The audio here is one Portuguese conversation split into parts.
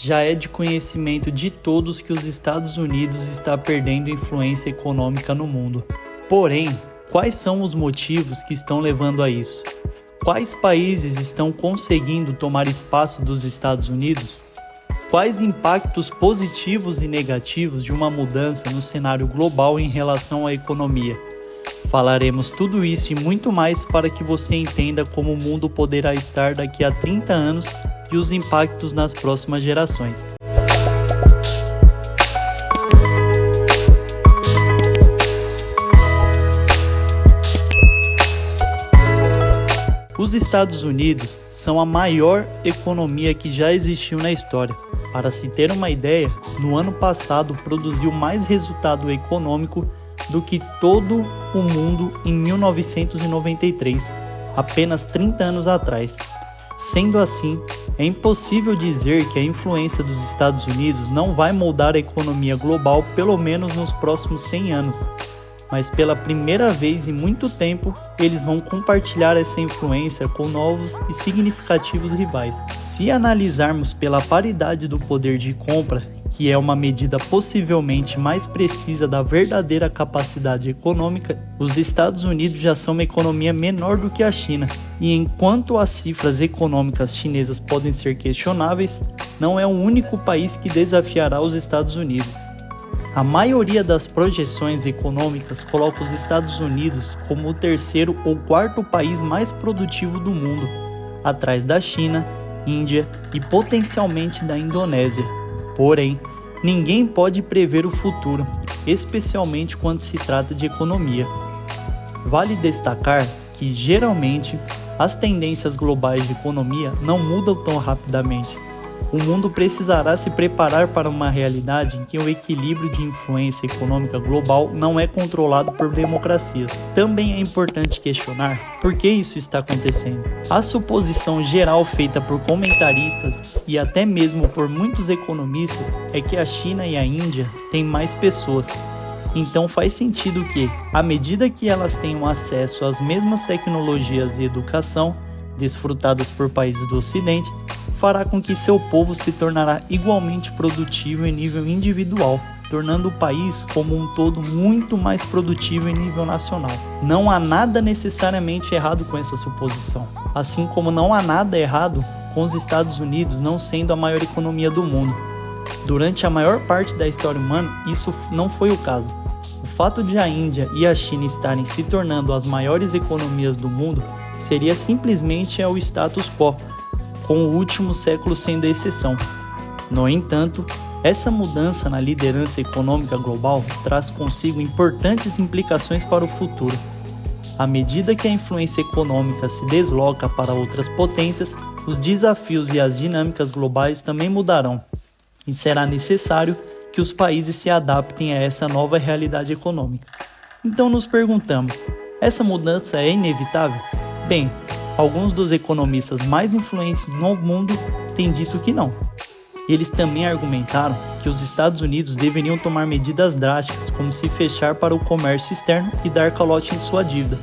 Já é de conhecimento de todos que os Estados Unidos está perdendo influência econômica no mundo. Porém, quais são os motivos que estão levando a isso? Quais países estão conseguindo tomar espaço dos Estados Unidos? Quais impactos positivos e negativos de uma mudança no cenário global em relação à economia? Falaremos tudo isso e muito mais para que você entenda como o mundo poderá estar daqui a 30 anos e os impactos nas próximas gerações. Os Estados Unidos são a maior economia que já existiu na história. Para se ter uma ideia, no ano passado produziu mais resultado econômico do que todo o mundo em 1993, apenas 30 anos atrás. Sendo assim, é impossível dizer que a influência dos Estados Unidos não vai moldar a economia global pelo menos nos próximos 100 anos. Mas pela primeira vez em muito tempo, eles vão compartilhar essa influência com novos e significativos rivais. Se analisarmos pela paridade do poder de compra, que é uma medida possivelmente mais precisa da verdadeira capacidade econômica, os Estados Unidos já são uma economia menor do que a China. E enquanto as cifras econômicas chinesas podem ser questionáveis, não é o único país que desafiará os Estados Unidos. A maioria das projeções econômicas coloca os Estados Unidos como o terceiro ou quarto país mais produtivo do mundo, atrás da China, Índia e potencialmente da Indonésia. Porém, ninguém pode prever o futuro, especialmente quando se trata de economia. Vale destacar que, geralmente, as tendências globais de economia não mudam tão rapidamente. O mundo precisará se preparar para uma realidade em que o equilíbrio de influência econômica global não é controlado por democracias. Também é importante questionar por que isso está acontecendo. A suposição geral feita por comentaristas e até mesmo por muitos economistas é que a China e a Índia têm mais pessoas. Então faz sentido que, à medida que elas tenham acesso às mesmas tecnologias e educação desfrutadas por países do Ocidente, fará com que seu povo se tornará igualmente produtivo em nível individual, tornando o país como um todo muito mais produtivo em nível nacional. Não há nada necessariamente errado com essa suposição, assim como não há nada errado com os Estados Unidos não sendo a maior economia do mundo. Durante a maior parte da história humana, isso não foi o caso. O fato de a Índia e a China estarem se tornando as maiores economias do mundo seria simplesmente o status quo, com o último século sendo a exceção. No entanto, essa mudança na liderança econômica global traz consigo importantes implicações para o futuro. À medida que a influência econômica se desloca para outras potências, os desafios e as dinâmicas globais também mudarão, e será necessário que os países se adaptem a essa nova realidade econômica. Então nos perguntamos, essa mudança é inevitável? Bem, alguns dos economistas mais influentes no mundo têm dito que não. Eles também argumentaram que os Estados Unidos deveriam tomar medidas drásticas, como se fechar para o comércio externo e dar calote em sua dívida,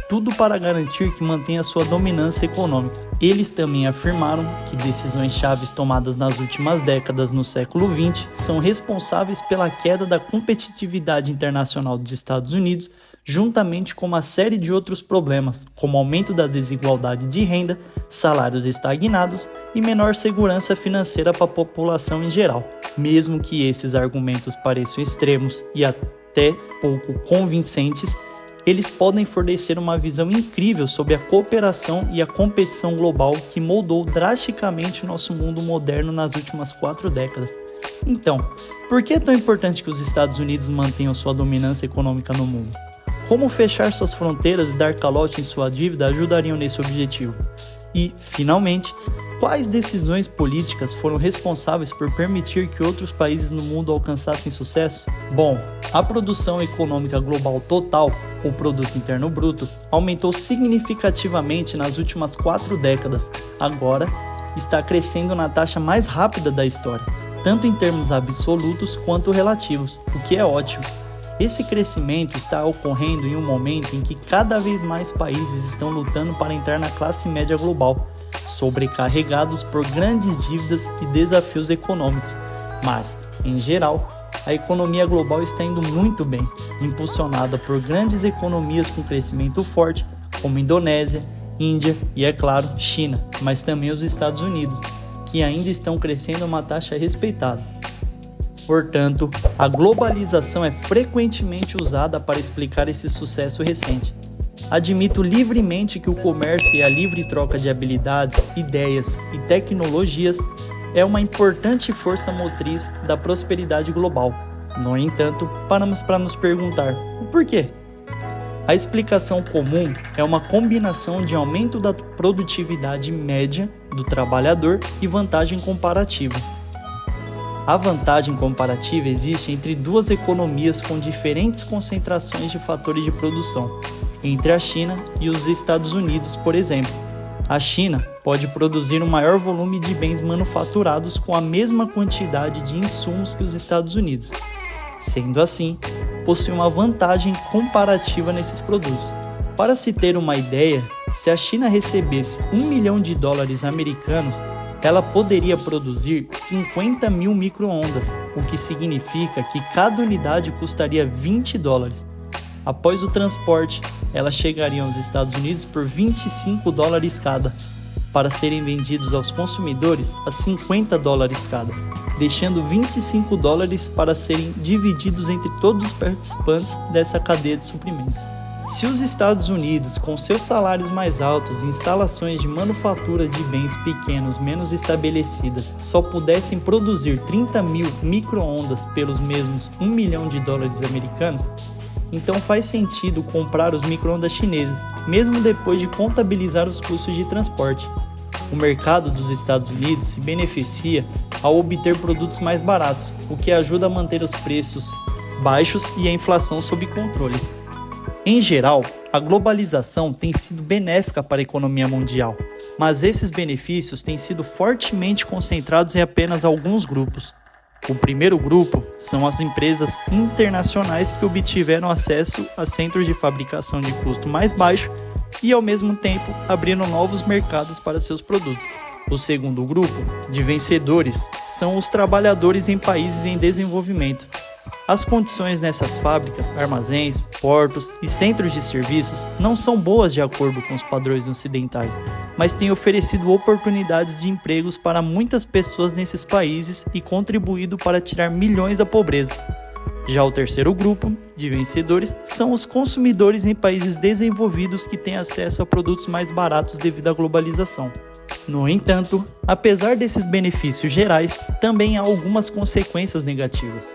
tudo para garantir que mantenha sua dominância econômica. Eles também afirmaram que decisões chaves tomadas nas últimas décadas no século XX são responsáveis pela queda da competitividade internacional dos Estados Unidos, juntamente com uma série de outros problemas, como aumento da desigualdade de renda, salários estagnados e menor segurança financeira para a população em geral. Mesmo que esses argumentos pareçam extremos e até pouco convincentes, eles podem fornecer uma visão incrível sobre a cooperação e a competição global que moldou drasticamente o nosso mundo moderno nas últimas 4 décadas. Então, por que é tão importante que os Estados Unidos mantenham sua dominância econômica no mundo? Como fechar suas fronteiras e dar calote em sua dívida ajudariam nesse objetivo? E, finalmente, quais decisões políticas foram responsáveis por permitir que outros países no mundo alcançassem sucesso? Bom, a produção econômica global total, o Produto Interno Bruto, aumentou significativamente nas últimas 4 décadas. Agora, está crescendo na taxa mais rápida da história, tanto em termos absolutos quanto relativos, o que é ótimo. Esse crescimento está ocorrendo em um momento em que cada vez mais países estão lutando para entrar na classe média global, sobrecarregados por grandes dívidas e desafios econômicos. Mas, em geral, a economia global está indo muito bem, impulsionada por grandes economias com crescimento forte, como Indonésia, Índia e, é claro, China, mas também os Estados Unidos, que ainda estão crescendo a uma taxa respeitável. Portanto, a globalização é frequentemente usada para explicar esse sucesso recente. Admito livremente que o comércio e a livre troca de habilidades, ideias e tecnologias é uma importante força motriz da prosperidade global. No entanto, paramos para nos perguntar: o porquê? A explicação comum é uma combinação de aumento da produtividade média do trabalhador e vantagem comparativa. A vantagem comparativa existe entre duas economias com diferentes concentrações de fatores de produção, entre a China e os Estados Unidos, por exemplo. A China pode produzir um maior volume de bens manufaturados com a mesma quantidade de insumos que os Estados Unidos. Sendo assim, possui uma vantagem comparativa nesses produtos. Para se ter uma ideia, se a China recebesse $1 milhão americanos, ela poderia produzir 50 mil micro-ondas, o que significa que cada unidade custaria $20. Após o transporte, elas chegariam aos Estados Unidos por $25 cada, para serem vendidos aos consumidores a $50 cada, deixando $25 para serem divididos entre todos os participantes dessa cadeia de suprimentos. Se os Estados Unidos, com seus salários mais altos e instalações de manufatura de bens pequenos menos estabelecidas, só pudessem produzir 30 mil micro-ondas pelos mesmos $1 milhão americanos, então faz sentido comprar os micro-ondas chineses, mesmo depois de contabilizar os custos de transporte. O mercado dos Estados Unidos se beneficia ao obter produtos mais baratos, o que ajuda a manter os preços baixos e a inflação sob controle. Em geral, a globalização tem sido benéfica para a economia mundial, mas esses benefícios têm sido fortemente concentrados em apenas alguns grupos. O primeiro grupo são as empresas internacionais que obtiveram acesso a centros de fabricação de custo mais baixo e, ao mesmo tempo, abriram novos mercados para seus produtos. O segundo grupo, de vencedores, são os trabalhadores em países em desenvolvimento. As condições nessas fábricas, armazéns, portos e centros de serviços não são boas de acordo com os padrões ocidentais, mas têm oferecido oportunidades de empregos para muitas pessoas nesses países e contribuído para tirar milhões da pobreza. Já o terceiro grupo, de vencedores, são os consumidores em países desenvolvidos que têm acesso a produtos mais baratos devido à globalização. No entanto, apesar desses benefícios gerais, também há algumas consequências negativas.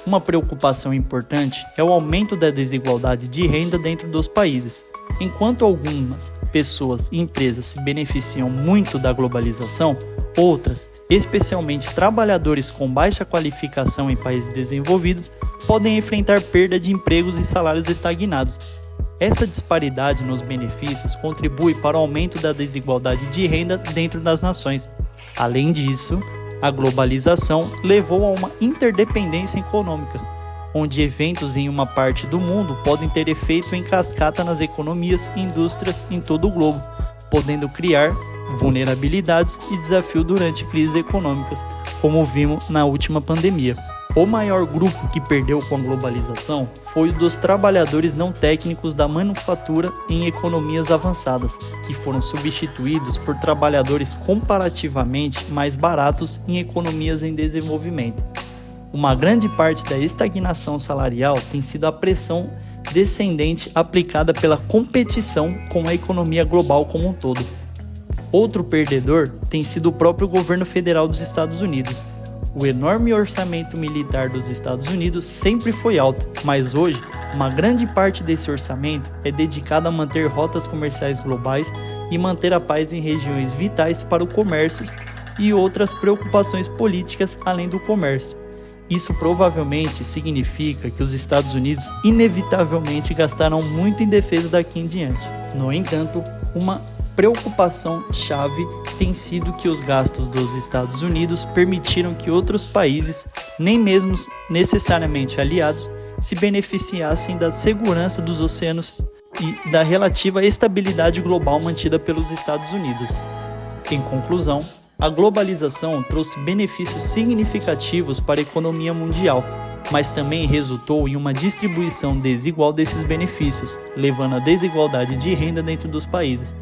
Uma preocupação importante é o aumento da desigualdade de renda dentro dos países. Enquanto algumas pessoas e empresas se beneficiam muito da globalização, outras, especialmente trabalhadores com baixa qualificação em países desenvolvidos, podem enfrentar perda de empregos e salários estagnados. Essa disparidade nos benefícios contribui para o aumento da desigualdade de renda dentro das nações. Além disso, a globalização levou a uma interdependência econômica, onde eventos em uma parte do mundo podem ter efeito em cascata nas economias e indústrias em todo o globo, podendo criar vulnerabilidades e desafios durante crises econômicas, como vimos na última pandemia. O maior grupo que perdeu com a globalização foi o dos trabalhadores não técnicos da manufatura em economias avançadas, que foram substituídos por trabalhadores comparativamente mais baratos em economias em desenvolvimento. Uma grande parte da estagnação salarial tem sido a pressão descendente aplicada pela competição com a economia global como um todo. Outro perdedor tem sido o próprio governo federal dos Estados Unidos. O enorme orçamento militar dos Estados Unidos sempre foi alto, mas hoje, uma grande parte desse orçamento é dedicada a manter rotas comerciais globais e manter a paz em regiões vitais para o comércio e outras preocupações políticas além do comércio. Isso provavelmente significa que os Estados Unidos inevitavelmente gastarão muito em defesa daqui em diante. No entanto, uma preocupação-chave tem sido que os gastos dos Estados Unidos permitiram que outros países, nem mesmo necessariamente aliados, se beneficiassem da segurança dos oceanos e da relativa estabilidade global mantida pelos Estados Unidos. Em conclusão, a globalização trouxe benefícios significativos para a economia mundial, mas também resultou em uma distribuição desigual desses benefícios, levando à desigualdade de renda dentro dos países.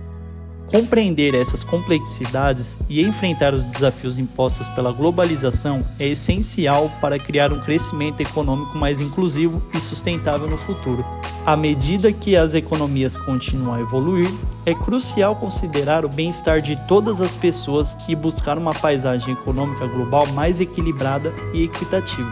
Compreender essas complexidades e enfrentar os desafios impostos pela globalização é essencial para criar um crescimento econômico mais inclusivo e sustentável no futuro. À medida que as economias continuam a evoluir, é crucial considerar o bem-estar de todas as pessoas e buscar uma paisagem econômica global mais equilibrada e equitativa.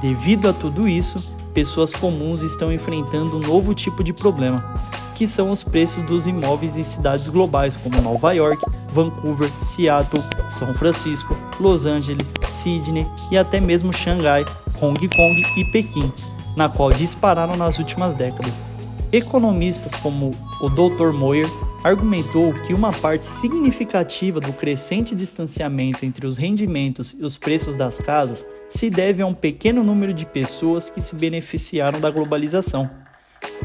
Devido a tudo isso, pessoas comuns estão enfrentando um novo tipo de problema, que são os preços dos imóveis em cidades globais como Nova York, Vancouver, Seattle, São Francisco, Los Angeles, Sydney e até mesmo Xangai, Hong Kong e Pequim, na qual dispararam nas últimas décadas. Economistas como o Dr. Moyer argumentou que uma parte significativa do crescente distanciamento entre os rendimentos e os preços das casas se deve a um pequeno número de pessoas que se beneficiaram da globalização.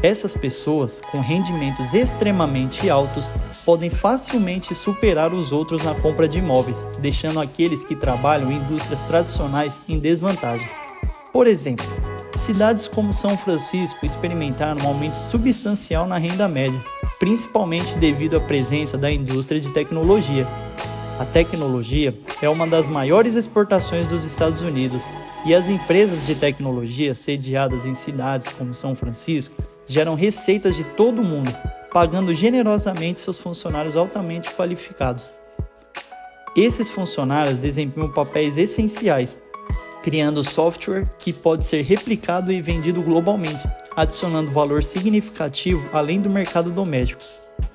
Essas pessoas, com rendimentos extremamente altos, podem facilmente superar os outros na compra de imóveis, deixando aqueles que trabalham em indústrias tradicionais em desvantagem. Por exemplo, cidades como São Francisco experimentaram um aumento substancial na renda média, principalmente devido à presença da indústria de tecnologia. A tecnologia é uma das maiores exportações dos Estados Unidos, e as empresas de tecnologia sediadas em cidades como São Francisco geram receitas de todo o mundo, pagando generosamente seus funcionários altamente qualificados. Esses funcionários desempenham papéis essenciais, criando software que pode ser replicado e vendido globalmente, adicionando valor significativo além do mercado doméstico.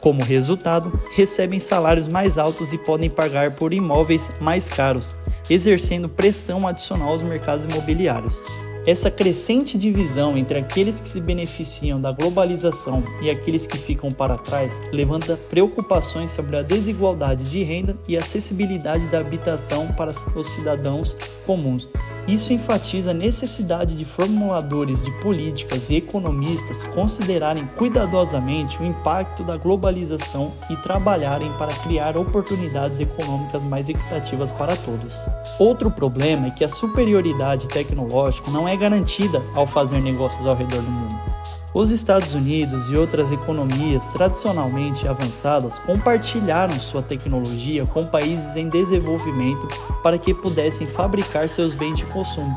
Como resultado, recebem salários mais altos e podem pagar por imóveis mais caros, exercendo pressão adicional aos mercados imobiliários. Essa crescente divisão entre aqueles que se beneficiam da globalização e aqueles que ficam para trás levanta preocupações sobre a desigualdade de renda e acessibilidade da habitação para os cidadãos comuns. Isso enfatiza a necessidade de formuladores de políticas e economistas considerarem cuidadosamente o impacto da globalização e trabalharem para criar oportunidades econômicas mais equitativas para todos. Outro problema é que a superioridade tecnológica não é garantida ao fazer negócios ao redor do mundo. Os Estados Unidos e outras economias tradicionalmente avançadas compartilharam sua tecnologia com países em desenvolvimento para que pudessem fabricar seus bens de consumo.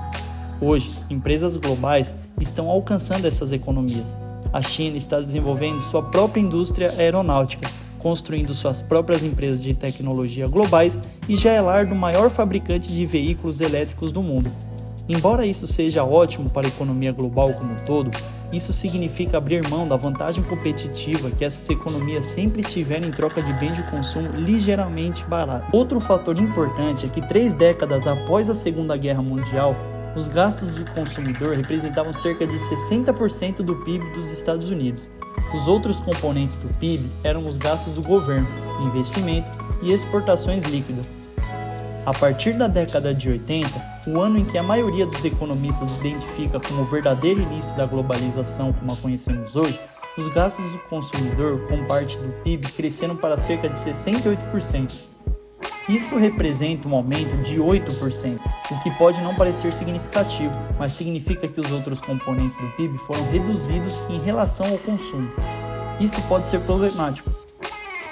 Hoje, empresas globais estão alcançando essas economias. A China está desenvolvendo sua própria indústria aeronáutica, construindo suas próprias empresas de tecnologia globais e já é lar do maior fabricante de veículos elétricos do mundo. Embora isso seja ótimo para a economia global como um todo, isso significa abrir mão da vantagem competitiva que essas economias sempre tiveram em troca de bens de consumo ligeiramente baratos. Outro fator importante é que 3 décadas após a Segunda Guerra Mundial, os gastos do consumidor representavam cerca de 60% do PIB dos Estados Unidos. Os outros componentes do PIB eram os gastos do governo, investimento e exportações líquidas. A partir da década de 80, o ano em que a maioria dos economistas identifica como o verdadeiro início da globalização como a conhecemos hoje, os gastos do consumidor com parte do PIB cresceram para cerca de 68%. Isso representa um aumento de 8%, o que pode não parecer significativo, mas significa que os outros componentes do PIB foram reduzidos em relação ao consumo. Isso pode ser problemático,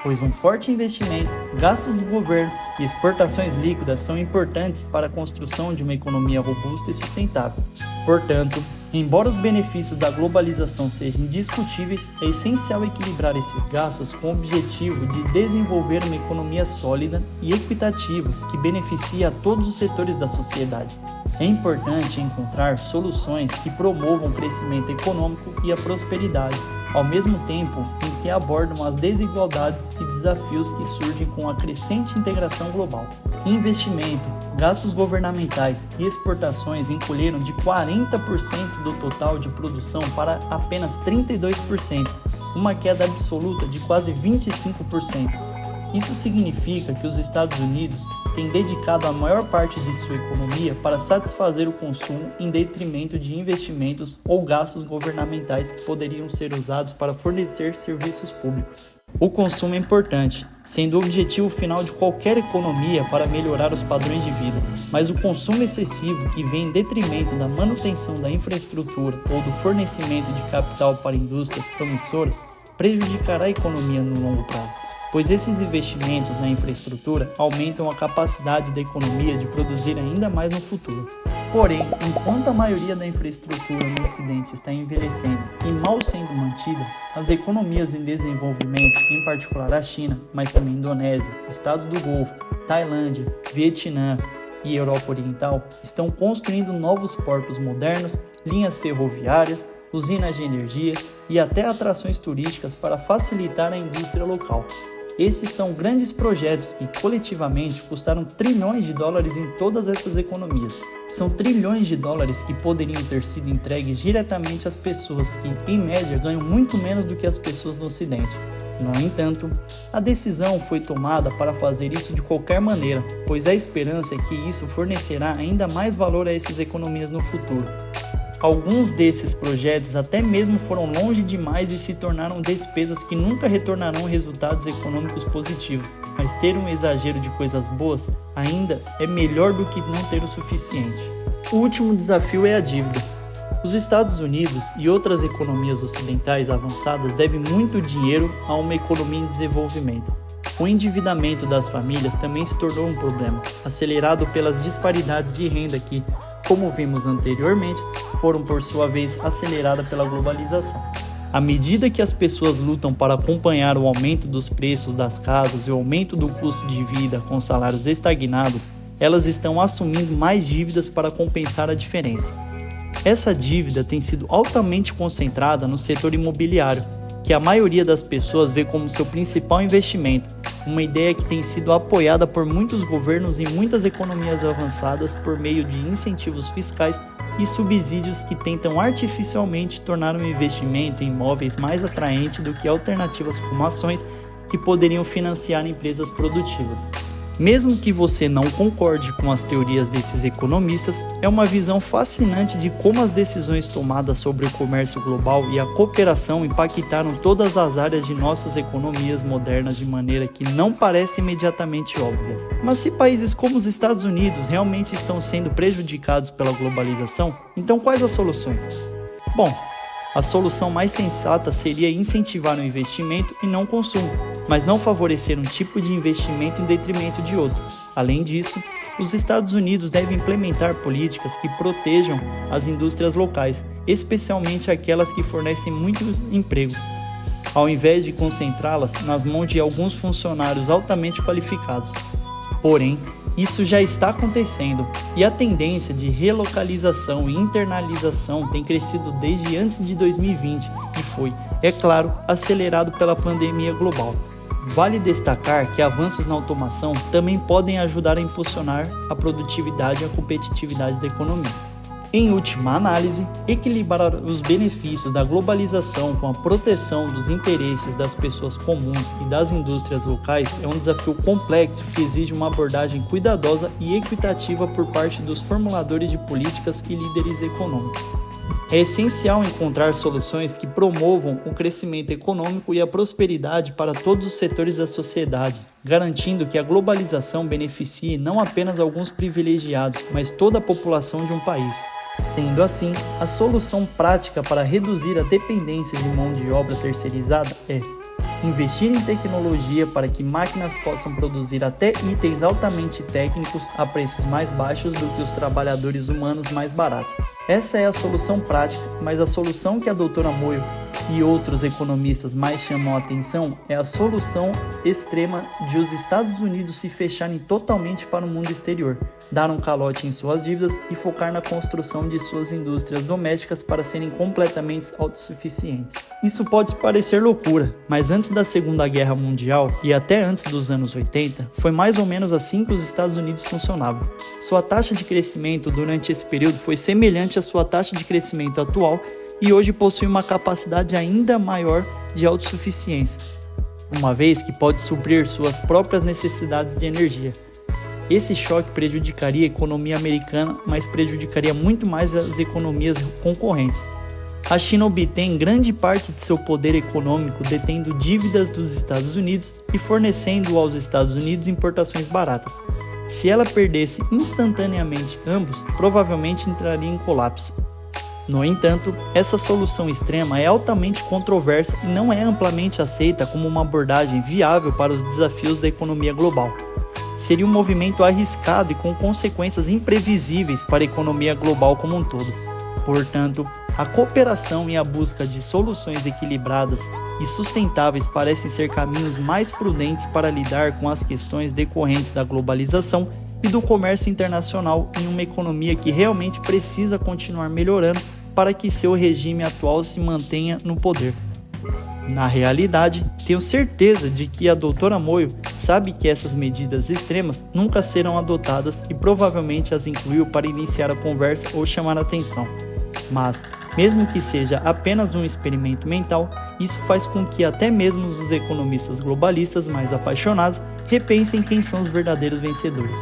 pois um forte investimento, gastos do governo e exportações líquidas são importantes para a construção de uma economia robusta e sustentável. Portanto, embora os benefícios da globalização sejam indiscutíveis, é essencial equilibrar esses gastos com o objetivo de desenvolver uma economia sólida e equitativa que beneficie a todos os setores da sociedade. É importante encontrar soluções que promovam o crescimento econômico e a prosperidade, ao mesmo tempo em que abordam as desigualdades e desafios que surgem com a crescente integração global. Investimento, gastos governamentais e exportações encolheram de 40% do total de produção para apenas 32%, uma queda absoluta de quase 25%. Isso significa que os Estados Unidos têm dedicado a maior parte de sua economia para satisfazer o consumo em detrimento de investimentos ou gastos governamentais que poderiam ser usados para fornecer serviços públicos. O consumo é importante, sendo o objetivo final de qualquer economia para melhorar os padrões de vida, mas o consumo excessivo que vem em detrimento da manutenção da infraestrutura ou do fornecimento de capital para indústrias promissoras prejudicará a economia no longo prazo, pois esses investimentos na infraestrutura aumentam a capacidade da economia de produzir ainda mais no futuro. Porém, enquanto a maioria da infraestrutura no Ocidente está envelhecendo e mal sendo mantida, as economias em desenvolvimento, em particular a China, mas também Indonésia, Estados do Golfo, Tailândia, Vietnã e Europa Oriental, estão construindo novos portos modernos, linhas ferroviárias, usinas de energia e até atrações turísticas para facilitar a indústria local. Esses são grandes projetos que, coletivamente, custaram trilhões de dólares em todas essas economias. São trilhões de dólares que poderiam ter sido entregues diretamente às pessoas que, em média, ganham muito menos do que as pessoas no Ocidente. No entanto, a decisão foi tomada para fazer isso de qualquer maneira, pois a esperança é que isso fornecerá ainda mais valor a essas economias no futuro. Alguns desses projetos até mesmo foram longe demais e se tornaram despesas que nunca retornarão resultados econômicos positivos, mas ter um exagero de coisas boas ainda é melhor do que não ter o suficiente. O último desafio é a dívida. Os Estados Unidos e outras economias ocidentais avançadas devem muito dinheiro a uma economia em desenvolvimento. O endividamento das famílias também se tornou um problema, acelerado pelas disparidades de renda que, como vimos anteriormente, foram por sua vez aceleradas pela globalização. À medida que as pessoas lutam para acompanhar o aumento dos preços das casas e o aumento do custo de vida com salários estagnados, elas estão assumindo mais dívidas para compensar a diferença. Essa dívida tem sido altamente concentrada no setor imobiliário, que a maioria das pessoas vê como seu principal investimento, uma ideia que tem sido apoiada por muitos governos e muitas economias avançadas por meio de incentivos fiscais e subsídios que tentam artificialmente tornar um investimento em imóveis mais atraente do que alternativas como ações que poderiam financiar empresas produtivas. Mesmo que você não concorde com as teorias desses economistas, é uma visão fascinante de como as decisões tomadas sobre o comércio global e a cooperação impactaram todas as áreas de nossas economias modernas de maneira que não parece imediatamente óbvia. Mas se países como os Estados Unidos realmente estão sendo prejudicados pela globalização, então quais as soluções? Bom, a solução mais sensata seria incentivar o investimento e não o consumo, mas não favorecer um tipo de investimento em detrimento de outro. Além disso, os Estados Unidos devem implementar políticas que protejam as indústrias locais, especialmente aquelas que fornecem muito emprego, ao invés de concentrá-las nas mãos de alguns funcionários altamente qualificados. Porém, isso já está acontecendo e a tendência de relocalização e internalização tem crescido desde antes de 2020 e foi, é claro, acelerado pela pandemia global. Vale destacar que avanços na automação também podem ajudar a impulsionar a produtividade e a competitividade da economia. Em última análise, equilibrar os benefícios da globalização com a proteção dos interesses das pessoas comuns e das indústrias locais é um desafio complexo que exige uma abordagem cuidadosa e equitativa por parte dos formuladores de políticas e líderes econômicos. É essencial encontrar soluções que promovam o crescimento econômico e a prosperidade para todos os setores da sociedade, garantindo que a globalização beneficie não apenas alguns privilegiados, mas toda a população de um país. Sendo assim, a solução prática para reduzir a dependência de mão de obra terceirizada é investir em tecnologia para que máquinas possam produzir até itens altamente técnicos a preços mais baixos do que os trabalhadores humanos mais baratos. Essa é a solução prática, mas a solução que a doutora Moyo e outros economistas mais chamam a atenção é a solução extrema de os Estados Unidos se fecharem totalmente para o mundo exterior, dar um calote em suas dívidas e focar na construção de suas indústrias domésticas para serem completamente autossuficientes. Isso pode parecer loucura, mas antes da Segunda Guerra Mundial e até antes dos anos 80, foi mais ou menos assim que os Estados Unidos funcionavam. Sua taxa de crescimento durante esse período foi semelhante à sua taxa de crescimento atual e hoje possui uma capacidade ainda maior de autossuficiência, uma vez que pode suprir suas próprias necessidades de energia. Esse choque prejudicaria a economia americana, mas prejudicaria muito mais as economias concorrentes. A China obtém grande parte de seu poder econômico detendo dívidas dos Estados Unidos e fornecendo aos Estados Unidos importações baratas. Se ela perdesse instantaneamente ambos, provavelmente entraria em colapso. No entanto, essa solução extrema é altamente controversa e não é amplamente aceita como uma abordagem viável para os desafios da economia global. Seria um movimento arriscado e com consequências imprevisíveis para a economia global como um todo. Portanto, a cooperação e a busca de soluções equilibradas e sustentáveis parecem ser caminhos mais prudentes para lidar com as questões decorrentes da globalização e do comércio internacional em uma economia que realmente precisa continuar melhorando para que seu regime atual se mantenha no poder. Na realidade, tenho certeza de que a doutora Moyo sabe que essas medidas extremas nunca serão adotadas e provavelmente as incluiu para iniciar a conversa ou chamar a atenção. Mas, mesmo que seja apenas um experimento mental, isso faz com que até mesmo os economistas globalistas mais apaixonados repensem quem são os verdadeiros vencedores.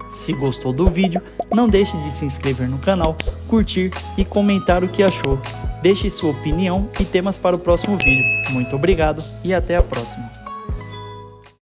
Se gostou do vídeo, não deixe de se inscrever no canal, curtir e comentar o que achou. Deixe sua opinião e temas para o próximo vídeo. Muito obrigado e até a próxima.